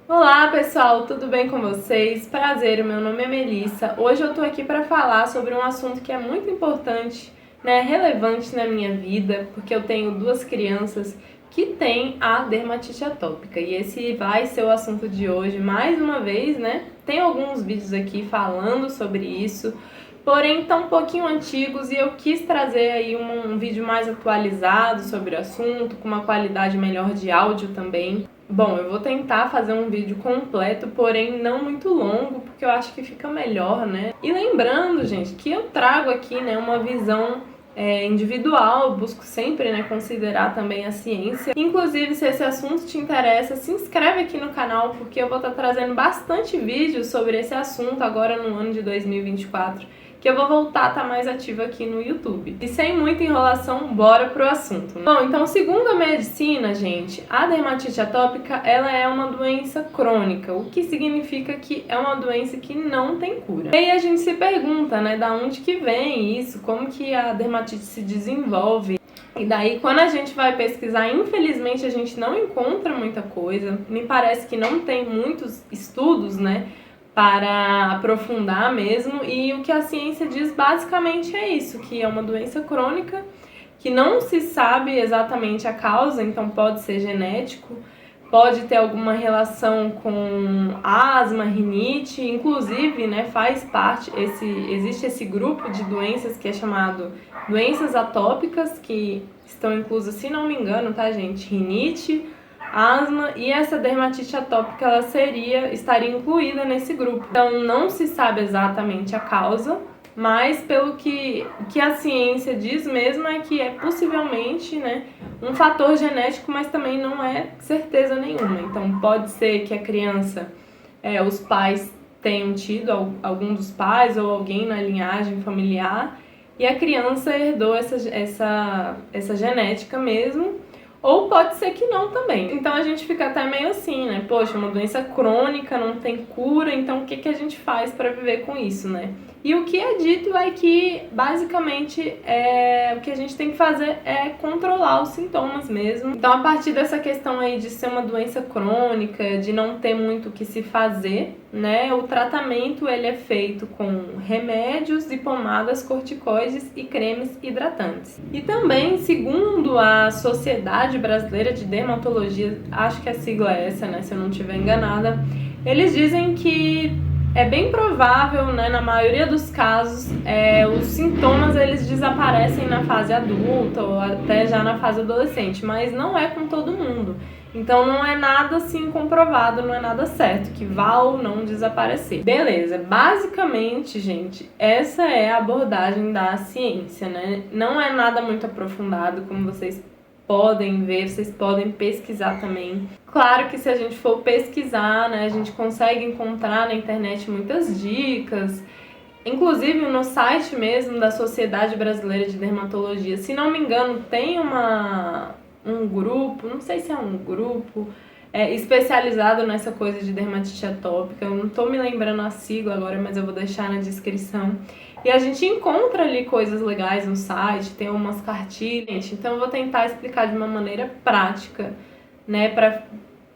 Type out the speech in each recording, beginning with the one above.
Olá pessoal, tudo bem com vocês? Prazer, o meu nome é Melissa. Hoje eu tô aqui para falar sobre um assunto que é muito importante, relevante na minha vida, porque eu tenho duas crianças que têm a dermatite atópica e esse vai ser o assunto de hoje mais uma vez, Tem alguns vídeos aqui falando sobre isso, porém estão um pouquinho antigos e eu quis trazer aí um vídeo mais atualizado sobre o assunto, com uma qualidade melhor de áudio também. Bom, eu vou tentar fazer um vídeo completo, porém não muito longo, porque eu acho que fica melhor, E lembrando, gente, que eu trago aqui, uma visão individual, eu busco sempre, considerar também a ciência. Inclusive, se esse assunto te interessa, se inscreve aqui no canal, porque eu vou estar trazendo bastante vídeos sobre esse assunto agora no ano de 2024. Que eu vou voltar a estar mais ativa aqui no YouTube. E sem muita enrolação, bora pro assunto. Bom, então, segundo a medicina, gente, a dermatite atópica, ela é uma doença crônica, o que significa que é uma doença que não tem cura. E aí a gente se pergunta, da onde que vem isso, como que a dermatite se desenvolve. E daí, quando a gente vai pesquisar, infelizmente a gente não encontra muita coisa. Me parece que não tem muitos estudos, para aprofundar mesmo, e o que a ciência diz basicamente é isso, que é uma doença crônica, que não se sabe exatamente a causa, então pode ser genético, pode ter alguma relação com asma, rinite, inclusive, faz parte, existe esse grupo de doenças que é chamado doenças atópicas, que estão inclusas, se não me engano, tá, gente? Rinite, asma e essa dermatite atópica, ela estaria incluída nesse grupo. Então não se sabe exatamente a causa, mas pelo que a ciência diz mesmo é que é possivelmente, um fator genético, mas também não é certeza nenhuma. Então pode ser que a criança, os pais tenham tido, algum dos pais ou alguém na linhagem familiar, e a criança herdou essa genética mesmo. Ou pode ser que não também. Então a gente fica até meio assim, Poxa, uma doença crônica, não tem cura, então o que a gente faz para viver com isso, E o que é dito é que, basicamente, o que a gente tem que fazer é controlar os sintomas mesmo. Então, a partir dessa questão aí de ser uma doença crônica, de não ter muito o que se fazer, o tratamento ele é feito com remédios e pomadas corticoides e cremes hidratantes. E também, segundo a Sociedade Brasileira de Dermatologia, acho que a sigla é essa, se eu não estiver enganada, eles dizem que é bem provável, na maioria dos casos, os sintomas eles desaparecem na fase adulta ou até já na fase adolescente, mas não é com todo mundo. Então não é nada assim comprovado, não é nada certo, que vá ou não desaparecer. Beleza, basicamente, gente, essa é a abordagem da ciência, Não é nada muito aprofundado, como vocês podem ver, vocês podem pesquisar também. Claro que se a gente for pesquisar, a gente consegue encontrar na internet muitas dicas, inclusive no site mesmo da Sociedade Brasileira de Dermatologia. Se não me engano, tem um grupo, não sei se é um grupo, especializado nessa coisa de dermatite atópica. Eu não tô me lembrando a sigla agora, mas eu vou deixar na descrição. E a gente encontra ali coisas legais no site, tem umas cartilhas, então eu vou tentar explicar de uma maneira prática, para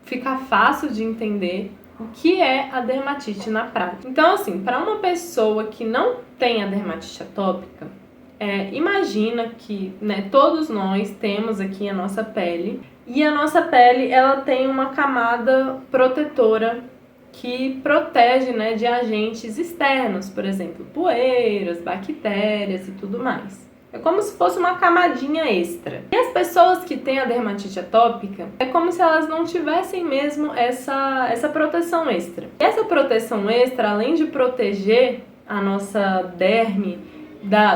ficar fácil de entender o que é a dermatite na prática. Então, assim, para uma pessoa que não tem a dermatite atópica, imagina que, todos nós temos aqui a nossa pele, e a nossa pele, ela tem uma camada protetora que protege, de agentes externos, por exemplo, poeiras, bactérias e tudo mais. É como se fosse uma camadinha extra. E as pessoas que têm a dermatite atópica, é como se elas não tivessem mesmo essa proteção extra. E essa proteção extra, além de proteger a nossa derme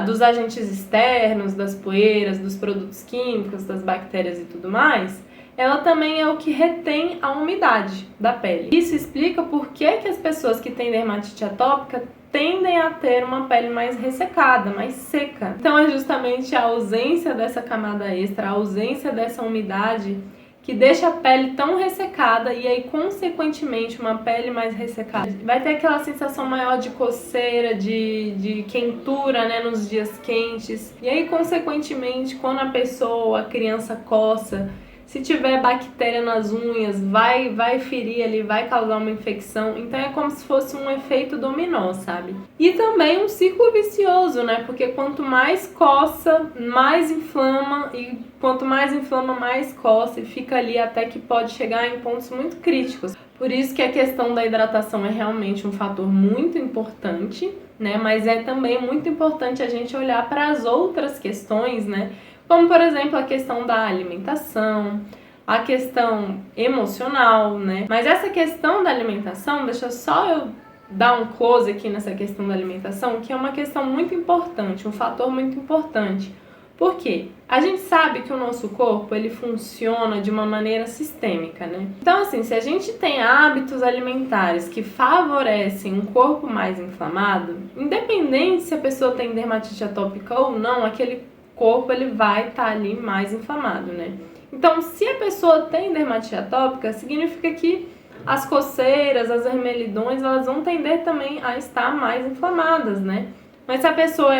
dos agentes externos, das poeiras, dos produtos químicos, das bactérias e tudo mais, ela também é o que retém a umidade da pele. Isso explica por que as pessoas que têm dermatite atópica tendem a ter uma pele mais ressecada, mais seca. Então é justamente a ausência dessa camada extra, a ausência dessa umidade que deixa a pele tão ressecada e aí, consequentemente, uma pele mais ressecada vai ter aquela sensação maior de coceira, de quentura, nos dias quentes. E aí, consequentemente, quando a criança coça, Se tiver bactéria nas unhas, vai ferir ali, vai causar uma infecção. Então é como se fosse um efeito dominó, sabe? E também um ciclo vicioso, né? Porque quanto mais coça, mais inflama, e quanto mais inflama, mais coça, e fica ali até que pode chegar em pontos muito críticos. Por isso que a questão da hidratação é realmente um fator muito importante, né? Mas é também muito importante a gente olhar para as outras questões, né? Como, por exemplo, a questão da alimentação, a questão emocional, né? Mas essa questão da alimentação, deixa só eu dar um close aqui nessa questão da alimentação, que é uma questão muito importante, um fator muito importante. Por quê? A gente sabe que o nosso corpo, ele funciona de uma maneira sistêmica, né? Então, assim, se a gente tem hábitos alimentares que favorecem um corpo mais inflamado, independente se a pessoa tem dermatite atópica ou não, aquele corpo ele vai estar ali mais inflamado, né? Então, se a pessoa tem dermatite atópica, significa que as coceiras, as vermelhidões, elas vão tender também a estar mais inflamadas, né? Mas se a pessoa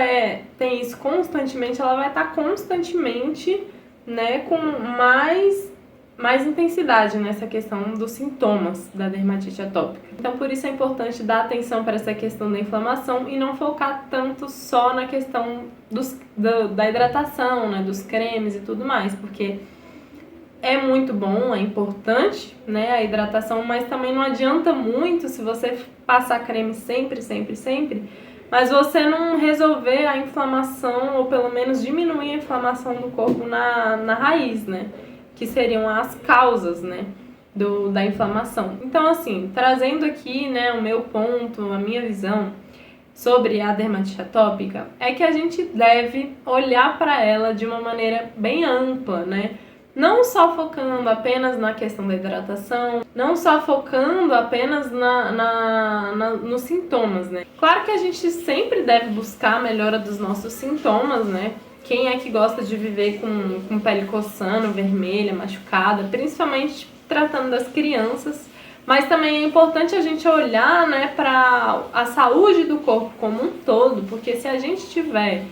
tem isso constantemente, ela vai estar constantemente, né, com mais intensidade nessa questão dos sintomas da dermatite atópica. Então, por isso é importante dar atenção para essa questão da inflamação e não focar tanto só na questão da hidratação, né, dos cremes e tudo mais, porque é muito bom, é importante, né, a hidratação, mas também não adianta muito se você passar creme sempre, mas você não resolver a inflamação, ou pelo menos diminuir a inflamação do corpo na raiz, né? Que seriam as causas, né? Da inflamação. Então, assim, trazendo aqui, né, o meu ponto, a minha visão sobre a dermatite atópica, é que a gente deve olhar para ela de uma maneira bem ampla, né? Não só focando apenas na questão da hidratação, não só focando apenas nos sintomas, né? Claro que a gente sempre deve buscar a melhora dos nossos sintomas, né? Quem é que gosta de viver com pele coçando, vermelha, machucada, principalmente tratando das crianças, mas também é importante a gente olhar, né, para a saúde do corpo como um todo, porque se a gente tiver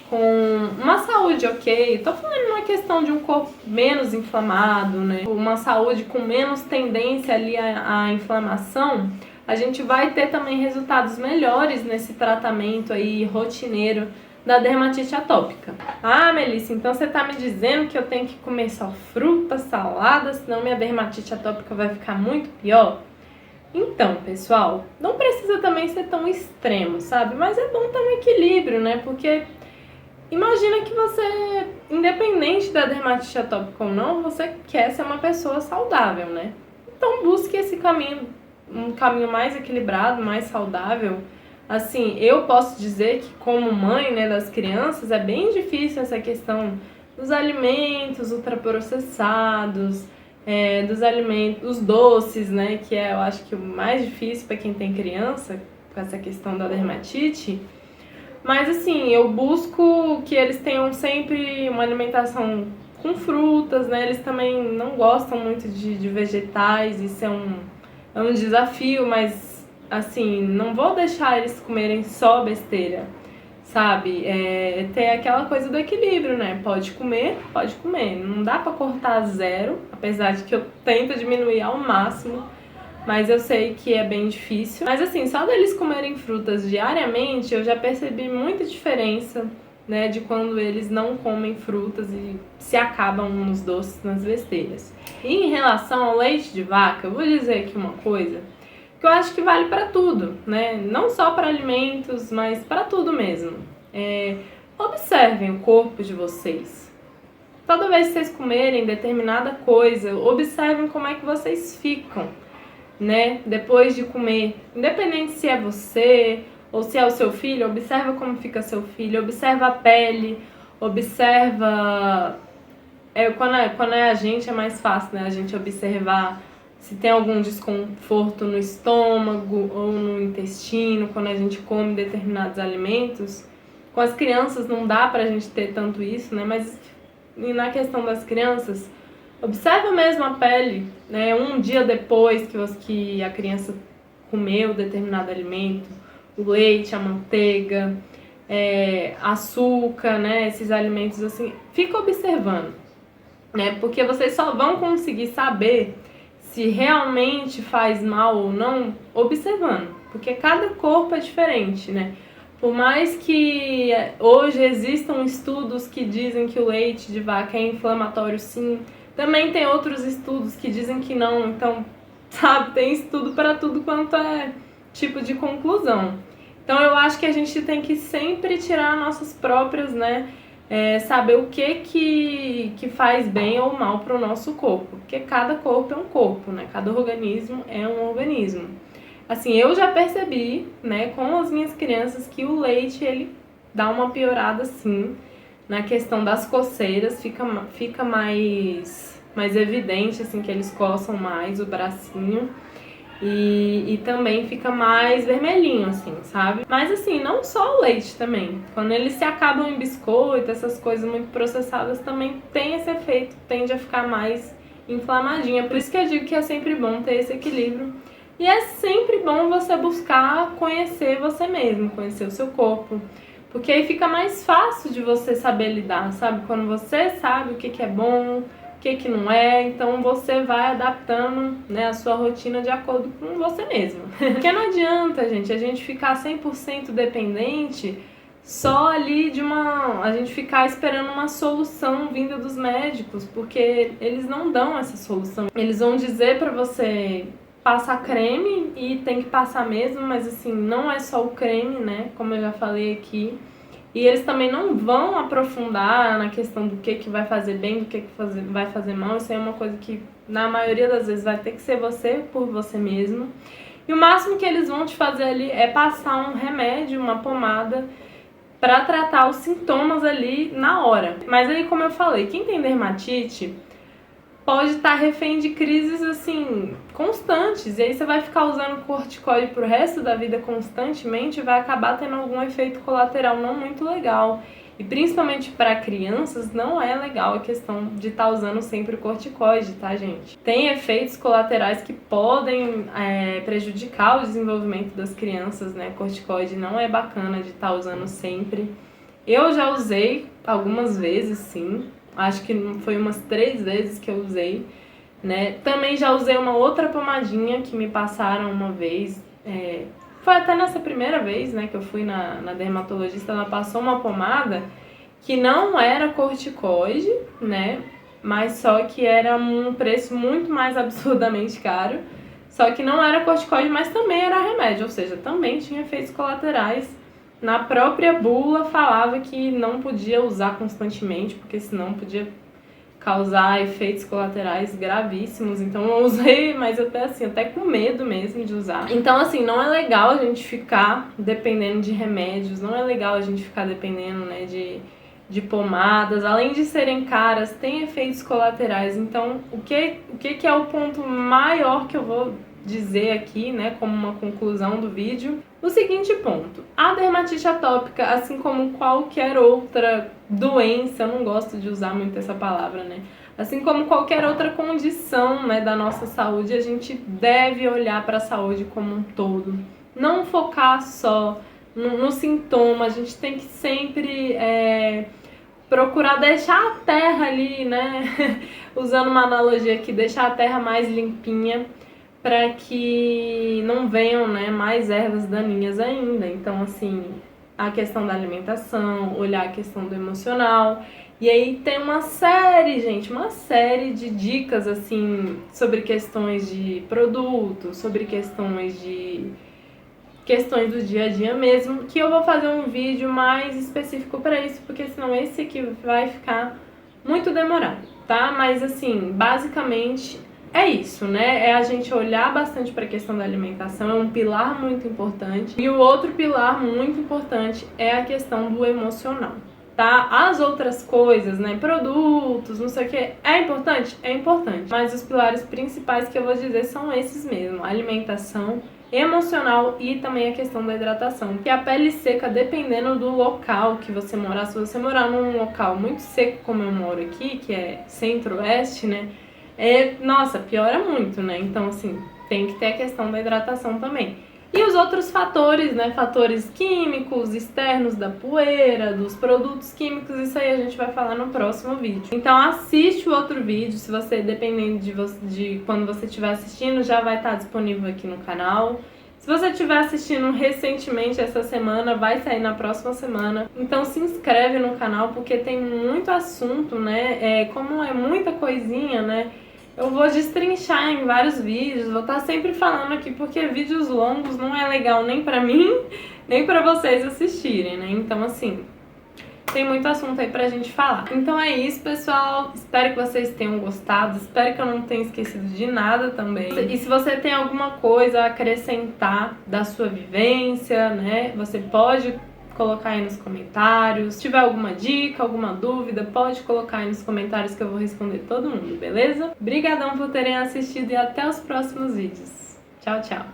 com uma saúde ok, tô falando uma questão de um corpo menos inflamado, né? Uma saúde com menos tendência ali à inflamação, a gente vai ter também resultados melhores nesse tratamento aí rotineiro da dermatite atópica. Ah, Melissa, então você tá me dizendo que eu tenho que comer só fruta, salada, senão minha dermatite atópica vai ficar muito pior? Então, pessoal, não precisa também ser tão extremo, sabe? Mas é bom ter um equilíbrio, né? Porque imagina que você, independente da dermatite atópica ou não, você quer ser uma pessoa saudável, né? Então busque esse caminho, um caminho mais equilibrado, mais saudável. Assim, eu posso dizer que como mãe, né, das crianças, é bem difícil essa questão dos alimentos ultraprocessados, dos alimentos, os doces, né, que eu acho que o mais difícil para quem tem criança, com essa questão da dermatite. Mas assim, eu busco que eles tenham sempre uma alimentação com frutas, né? Eles também não gostam muito de vegetais, isso é um desafio, mas assim, não vou deixar eles comerem só besteira, sabe? Ter aquela coisa do equilíbrio, né? Pode comer, não dá pra cortar a zero, apesar de que eu tento diminuir ao máximo, mas eu sei que é bem difícil. Mas assim, só deles comerem frutas diariamente, eu já percebi muita diferença, né, de quando eles não comem frutas e se acabam nos doces, nas besteiras. E em relação ao leite de vaca, eu vou dizer aqui uma coisa que eu acho que vale para tudo, né? Não só para alimentos, mas para tudo mesmo. Observem o corpo de vocês. Toda vez que vocês comerem determinada coisa, observem como é que vocês ficam, né? Depois de comer, independente se é você ou se é o seu filho, observa como fica seu filho, observa a pele, observa... Quando é a gente é mais fácil, né? A gente observar se tem algum desconforto no estômago ou no intestino, quando a gente come determinados alimentos. Com as crianças não dá pra gente ter tanto isso, né? Mas na questão das crianças, observa mesmo a pele, né? Um dia depois que a criança comeu determinado alimento, o leite, a manteiga, açúcar, né? Esses alimentos assim, fica observando. né? Porque vocês só vão conseguir saber se realmente faz mal ou não observando, porque cada corpo é diferente, né? Por mais que hoje existam estudos que dizem que o leite de vaca é inflamatório, sim, também tem outros estudos que dizem que não. Então, sabe, tem estudo para tudo quanto é tipo de conclusão. Então eu acho que a gente tem que sempre tirar nossas próprias, né, saber o que faz bem ou mal para o nosso corpo, porque cada corpo é um corpo, né, cada organismo é um organismo. Assim, eu já percebi, né, com as minhas crianças que o leite, ele dá uma piorada, sim, na questão das coceiras, fica mais evidente, assim, que eles coçam mais o bracinho. E também fica mais vermelhinho, assim, sabe? Mas assim, não só o leite também. Quando eles se acabam em biscoito, essas coisas muito processadas também tem esse efeito, tende a ficar mais inflamadinha. Por isso que eu digo que é sempre bom ter esse equilíbrio. E é sempre bom você buscar conhecer você mesmo, conhecer o seu corpo. Porque aí fica mais fácil de você saber lidar, sabe? Quando você sabe o que é bom, o que não é, então você vai adaptando, né, a sua rotina de acordo com você mesmo. Porque não adianta, gente, a gente ficar 100% dependente só ali a gente ficar esperando uma solução vinda dos médicos, porque eles não dão essa solução. Eles vão dizer pra você passar creme e tem que passar mesmo, mas assim, não é só o creme, né, como eu já falei aqui. E eles também não vão aprofundar na questão do que vai fazer bem, do que vai fazer mal. Isso aí é uma coisa que, na maioria das vezes, vai ter que ser você por você mesmo. E o máximo que eles vão te fazer ali é passar um remédio, uma pomada, para tratar os sintomas ali na hora. Mas aí, como eu falei, quem tem dermatite pode estar refém de crises, assim, constantes. E aí você vai ficar usando corticoide pro resto da vida constantemente e vai acabar tendo algum efeito colateral não muito legal. E principalmente para crianças não é legal a questão de estar usando sempre corticoide, tá, gente? Tem efeitos colaterais que podem prejudicar o desenvolvimento das crianças, né? Corticoide não é bacana de estar usando sempre. Eu já usei algumas vezes, sim. Acho que foi umas 3 vezes que eu usei, né? Também já usei uma outra pomadinha que me passaram uma vez. Foi até nessa primeira vez, né, que eu fui na dermatologista. Ela passou uma pomada que não era corticoide, né? Mas só que era um preço muito mais absurdamente caro. Só que não era corticoide, mas também era remédio. Ou seja, também tinha efeitos colaterais. Na própria bula falava que não podia usar constantemente, porque senão podia causar efeitos colaterais gravíssimos. Então eu usei, mas até com medo mesmo de usar. Então assim, não é legal a gente ficar dependendo de remédios, não é legal a gente ficar dependendo, né, de pomadas. Além de serem caras, tem efeitos colaterais. Então o que é o ponto maior que eu vou dizer aqui, né, como uma conclusão do vídeo? O seguinte ponto: a dermatite atópica, assim como qualquer outra doença, eu não gosto de usar muito essa palavra, né? Assim como qualquer outra condição, né, da nossa saúde, a gente deve olhar para a saúde como um todo. Não focar só no sintoma, a gente tem que sempre procurar deixar a terra ali, né? Usando uma analogia aqui, deixar a terra mais limpinha, para que não venham, né, mais ervas daninhas ainda. Então, assim, a questão da alimentação, olhar a questão do emocional. E aí tem uma série, gente, uma série de dicas, assim, sobre questões de produtos, sobre questões do dia a dia mesmo, que eu vou fazer um vídeo mais específico para isso, porque senão esse aqui vai ficar muito demorado, tá? Mas, assim, basicamente é isso, né? É a gente olhar bastante para a questão da alimentação, é um pilar muito importante. E o outro pilar muito importante é a questão do emocional, tá? As outras coisas, né? Produtos, não sei o que, é importante? É importante. Mas os pilares principais que eu vou dizer são esses mesmo: alimentação, emocional e também a questão da hidratação. Porque a pele seca, dependendo do local que você morar, se você morar num local muito seco como eu moro aqui, que é centro-oeste, né? Nossa, piora muito, né? Então, assim, tem que ter a questão da hidratação também. E os outros fatores, né, fatores químicos, externos da poeira, dos produtos químicos, isso aí a gente vai falar no próximo vídeo. Então assiste o outro vídeo, se você, dependendo de quando você estiver assistindo, já vai estar disponível aqui no canal. Se você estiver assistindo recentemente essa semana, vai sair na próxima semana. Então se inscreve no canal porque tem muito assunto, né? Como é muita coisinha, né? Eu vou destrinchar em vários vídeos, vou estar sempre falando aqui porque vídeos longos não é legal nem pra mim, nem pra vocês assistirem, né? Então assim, tem muito assunto aí pra gente falar. Então é isso, pessoal. Espero que vocês tenham gostado. Espero que eu não tenha esquecido de nada também. E se você tem alguma coisa a acrescentar da sua vivência, né? Você pode colocar aí nos comentários. Se tiver alguma dica, alguma dúvida, pode colocar aí nos comentários que eu vou responder todo mundo, beleza? Obrigadão por terem assistido e até os próximos vídeos. Tchau, tchau!